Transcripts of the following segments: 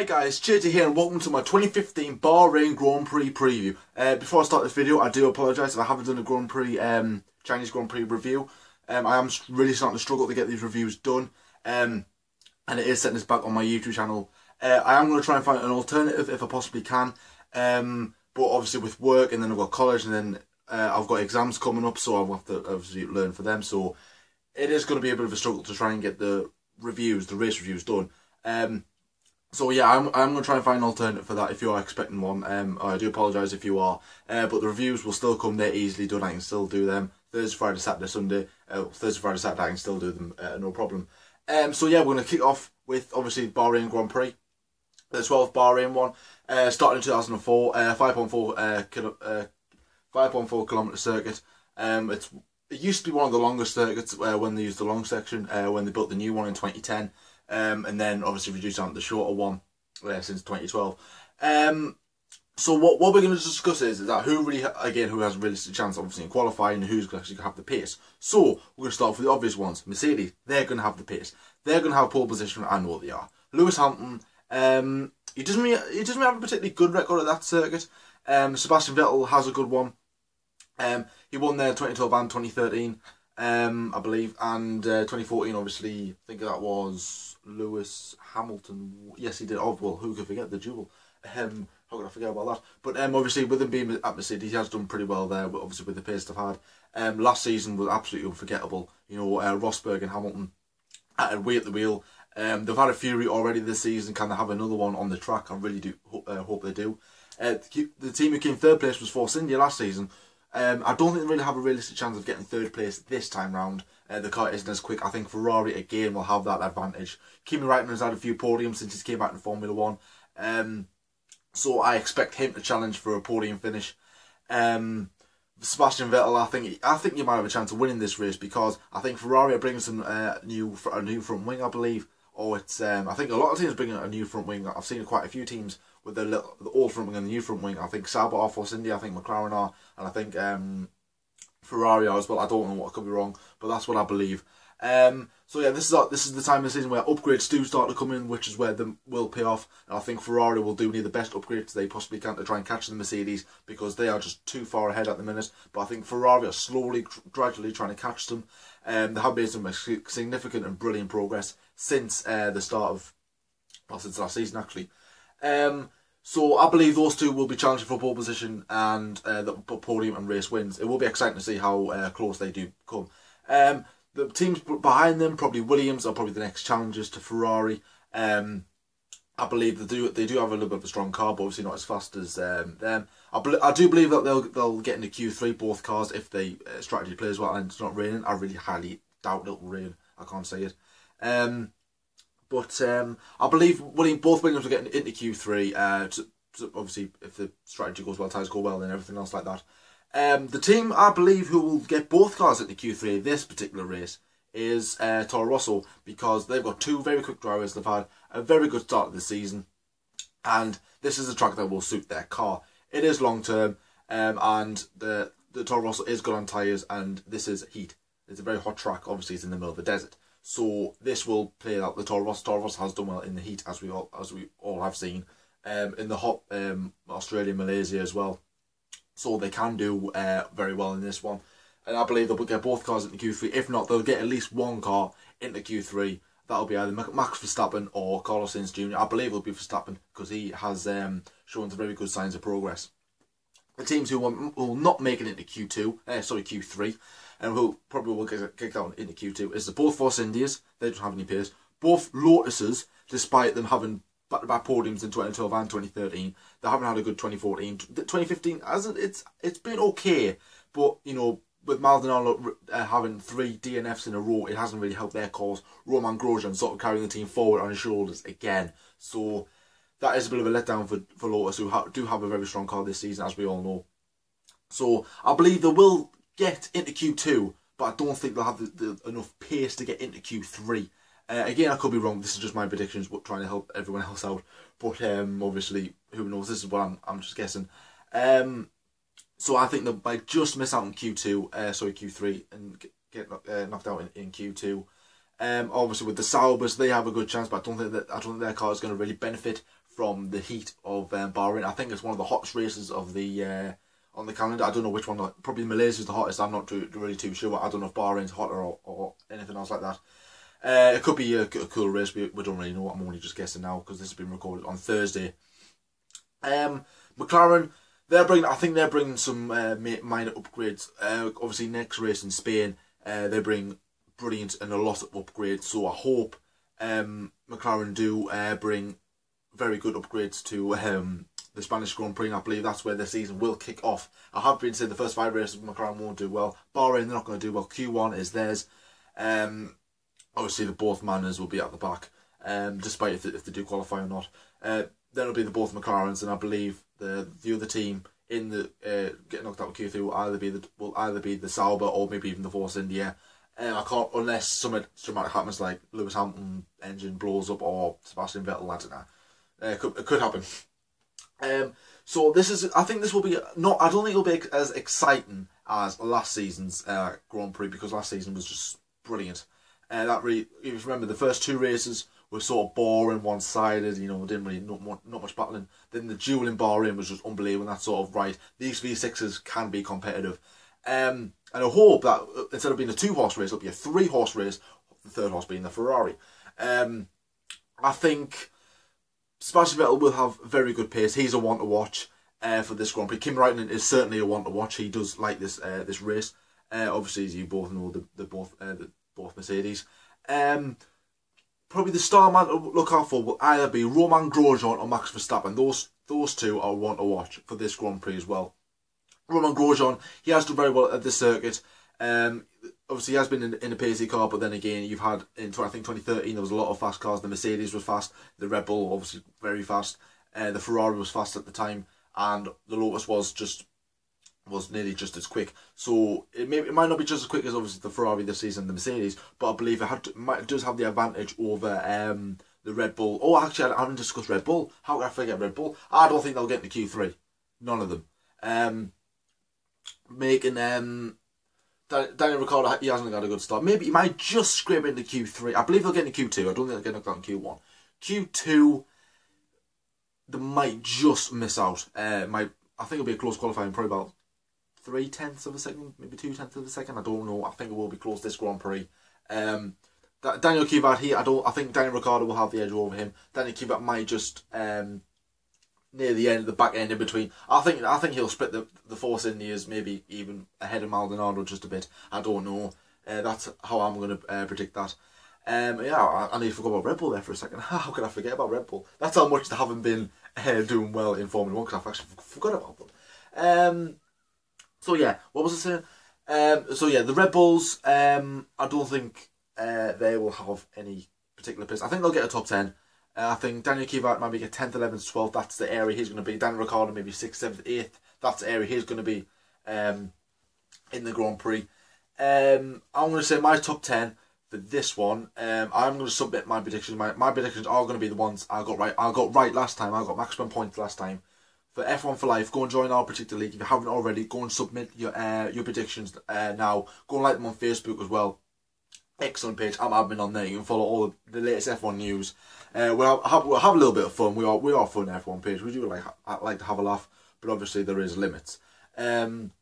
guys, JJ here and welcome to my 2015 Bahrain Grand Prix preview. Before I start this video, I do apologise if I haven't done a Grand Prix, Chinese Grand Prix review. I am really starting to struggle to get these reviews done, and it is setting this back on my YouTube channel. I am going to try and find an alternative if I possibly can, but obviously with work, and then I've got college, and then I've got exams coming up, so I'll have to obviously learn for them, so it is going to be a bit of a struggle to try and get the race reviews done. So yeah, I'm going to try and find an alternative for that if you are expecting one. I do apologise if you are, but the reviews will still come there easily done. I can still do them Thursday, Friday, Saturday, Sunday. Thursday, Friday, Saturday, I can still do them, no problem. So yeah, we're going to kick off with obviously Bahrain Grand Prix, the 12th Bahrain one, starting in 2004, 5.4 kilometre circuit. It used to be one of the longest circuits when they used the long section, when they built the new one in 2010. And then obviously reduced down to the shorter one since 2012. So what we're going to discuss is that who has a realistic chance, obviously, in qualifying, and who's actually going to have the pace. So we're going to start with the obvious ones. Mercedes, they're going to have the pace. They're going to have pole position. I know what they are. Lewis Hamilton, he doesn't really have a particularly good record at that circuit. Sebastian Vettel has a good one. He won there 2012 and 2013. I believe, and 2014, obviously, I think that was Lewis Hamilton. Yes, he did. Oh, well, who could forget the duel? How could I forget about that? But obviously, with him being at Mercedes, he has done pretty well there. But obviously, with the pace they've had, last season was absolutely unforgettable. You know, Rosberg and Hamilton at way at the wheel. They've had a Fury already this season. Can they have another one on the track? I really do hope they do. The team who came third place was Force India last season. I don't think they really have a realistic chance of getting third place this time round. The car isn't as quick. I think Ferrari again will have that advantage. Kimi Raikkonen has had a few podiums since he came back in Formula 1. So I expect him to challenge for a podium finish. Sebastian Vettel, I think you might have a chance of winning this race because I think Ferrari are bringing some a new front wing, I believe. Or it's I think a lot of teams bringing a new front wing. I've seen quite a few teams with the old front wing and the new front wing. I think Sauber are, Force India, I think McLaren are, and I think Ferrari are as well. I don't know what, I could be wrong, but that's what I believe. So yeah, this is the time of the season where upgrades do start to come in, which is where they will pay off. And I think Ferrari will do need the best upgrades they possibly can to try and catch the Mercedes because they are just too far ahead at the minute. But I think Ferrari are slowly, gradually trying to catch them. They have made some significant and brilliant progress since the start of, well, since last season actually. So I believe those two will be challenging for pole position and the podium and race wins. It will be exciting to see how close they do come. The teams behind them, probably Williams, are probably the next challengers to Ferrari. I believe they do have a little bit of a strong car, but obviously not as fast as them. I do believe that they'll get into Q3 both cars if they strategy plays well and it's not raining. I really highly doubt it'll rain. I can't say it. But I believe both Williams will get into Q3. Obviously, if the strategy goes well, tyres go well, and everything else like that. The team I believe who will get both cars into Q3 this particular race is Toro Rosso, because they've got two very quick drivers. They've had a very good start of the season, and this is a track that will suit their car. It is long term, and the Toro Rosso is good on tyres, and this is heat. It's a very hot track. Obviously, it's in the middle of the desert. So this will play out the Toro Rosso. Toro Rosso has done well in the heat, as we all have seen, in the hot Australia, Malaysia as well. So they can do very well in this one, and I believe they'll get both cars into Q3. If not, they'll get at least one car into Q3. That'll be either Max Verstappen or Carlos Sainz Jr. I believe it'll be Verstappen because he has shown some very good signs of progress. The teams who will not make it into Q3, and who probably will get kicked out into Q2 is both Force Indias. They don't have any pace. Both Lotuses, despite them having back-to-back podiums in 2012 and 2013, they haven't had a good 2014. 2015 hasn't. It's been okay, but you know, with Maldonado having 3 DNFs in a row, it hasn't really helped their cause. Roman Grosjean sort of carrying the team forward on his shoulders again. So that is a bit of a letdown for Lotus, who do have a very strong car this season, as we all know. So I believe they will get into Q2, but I don't think they'll have enough pace to get into Q3. Again, I could be wrong. This is just my predictions, but trying to help everyone else out. But obviously, who knows? This is what I'm just guessing. So I think they might just miss out in Q3, and get knocked out in Q2. Obviously with the Saubers, they have a good chance, but I don't think their car is going to really benefit from the heat of Bahrain. I think it's one of the hottest races of the on the calendar. I don't know which one. Probably Malaysia is the hottest. I'm not really too sure. I don't know if Bahrain's hotter or anything else like that. It could be a cool race. We don't really know. I'm only just guessing now because this has been recorded on Thursday. McLaren, I think they're bringing some minor upgrades. Obviously, next race in Spain, they bring brilliant and a lot of upgrades. So I hope McLaren do bring very good upgrades to the Spanish Grand Prix. And I believe that's where the season will kick off. I have been saying the first 5 races McLaren won't do well. Bahrain, they're not going to do well. Q1 is theirs. Obviously, the both Manners will be at the back, despite if they do qualify or not. Then it'll be the both McLarens, and I believe the other team in the getting knocked out with Q3 will either be the Sauber or maybe even the Force India. I can't, unless something dramatic happens like Lewis Hamilton engine blows up or Sebastian Vettel. I don't know. It could happen. So I think this will be not. I don't think it'll be as exciting as last season's Grand Prix, because last season was just brilliant. That really, if you remember, the first 2 races were sort of boring, one-sided. You know, didn't really not much battling. Then the duel in Bahrain was just unbelievable. That's sort of right. These V6s can be competitive, and I hope that instead of being a 2-horse race, it'll be a 3-horse race. The 3rd horse being the Ferrari. I think Sebastian Vettel will have very good pace. He's a one to watch for this Grand Prix. Kimi Raikkonen is certainly a one to watch. He does like this race. Obviously, as you both know, the both Mercedes. Probably the star man to look out for will either be Romain Grosjean or Max Verstappen. Those two are one to watch for this Grand Prix as well. Romain Grosjean, he has done very well at this circuit. Obviously, he has been in a pacey car, but then again, you've had in 2013 there was a lot of fast cars. The Mercedes was fast, the Red Bull obviously very fast, the Ferrari was fast at the time, and the Lotus was nearly just as quick. So it might not be just as quick as obviously the Ferrari this season, the Mercedes, but I believe it does have the advantage over the Red Bull. Oh, actually, I haven't discussed Red Bull. How can I forget Red Bull? I don't think they'll get into Q3. None of them. Making Daniel Ricciardo, he hasn't got a good start. Maybe he might just scrape into Q3. I believe they'll get into Q2. I don't think they'll get knocked out in Q1. Q2, they might just miss out. I think it'll be a close qualifying, probably about 3/10 of a second, maybe 2/10 of a second. I don't know. I think it will be close this Grand Prix. Daniel Kvyat, I think Daniel Ricciardo will have the edge over him. Daniel Kvyat might just near the end, the back end in between. I think he'll split the Force Indias, maybe even ahead of Maldonado just a bit. I don't know. That's how I'm going to predict that. Yeah, I need to forget about Red Bull there for a second. How could I forget about Red Bull? That's how much they haven't been doing well in Formula 1, because I've actually forgot about them. So yeah, what was I saying? So yeah, the Red Bulls, I don't think they will have any particular pace. I think they'll get a top 10. I think Daniel Kvyat maybe get 10th, 11th, 12th. That's the area he's going to be. Daniel Ricciardo maybe 6th, 7th, 8th. That's the area he's going to be in the Grand Prix. I'm going to say my top 10 for this one. I'm going to submit my predictions. My predictions are going to be the ones I got right. I got right last time. I got maximum points last time. For F1 for Life, go and join our particular league. If you haven't already, go and submit your predictions now. Go and like them on Facebook as well. Excellent page. I'm admin on there. You can follow all the latest F1 news. We'll have a little bit of fun. We are fun F1 page. We do like to have a laugh, but obviously there is limits. I'm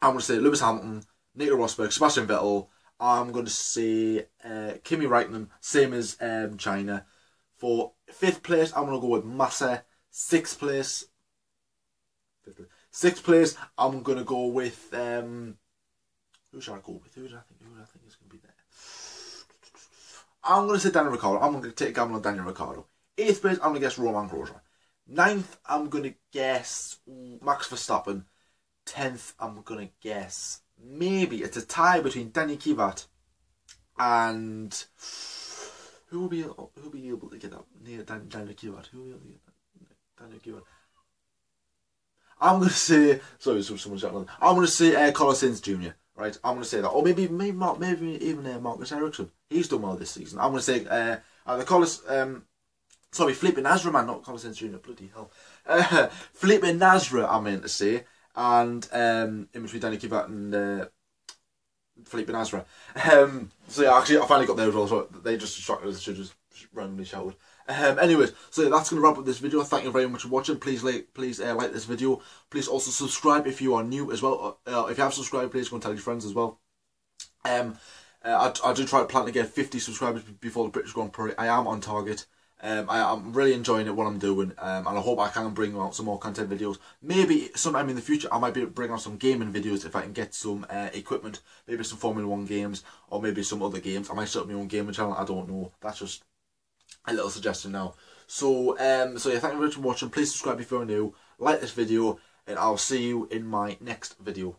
going to say Lewis Hamilton, Nico Rosberg, Sebastian Vettel. I'm going to say Kimi Raikkonen, same as China. For 5th place, I'm going to go with Massa. 6th place, I'm going to go with who should I go with? Who do I think is going to be there? I'm going to say Daniel Ricciardo. I'm going to take a gamble on Daniel Ricciardo. 8th place, I'm going to guess Romain Grosjean. 9th, I'm going to guess Max Verstappen. 10th, I'm going to guess maybe it's a tie between Daniel Kvyat and who will be able to get up near Daniel Kvyat? Who will be able to get Daniel Kvyat? I'm going to say, sorry, someone's shouting. I'm going to say Carlos Sainz Jr. Right, I'm going to say that, or maybe even Marcus Ericsson. He's done well this season. I'm going to say Felipe Nasra, man, not Carlos Sainz Jr. Bloody hell, Felipe Nasra, I meant to say, and in between Daniel Kvyat and Felipe Nasra. So yeah, actually, I finally got there as well. So they just shocked us. Should just randomly shouted. Anyways, so yeah, that's going to wrap up this video. Thank you very much for watching. Please like this video. Please also subscribe if you are new as well. If you have subscribed, please go and tell your friends as well. I do try to plan to get 50 subscribers before the British Grand Prix. I am on target. I'm really enjoying it, what I'm doing, and I hope I can bring out some more content videos. Maybe sometime in the future I might be able to bring out some gaming videos if I can get some equipment, maybe some Formula 1 games, or maybe some other games. I might set up my own gaming channel, I don't know. That's just a little suggestion now. So yeah, thank you very much for watching. Please subscribe if you're new, like this video, and I'll see you in my next video.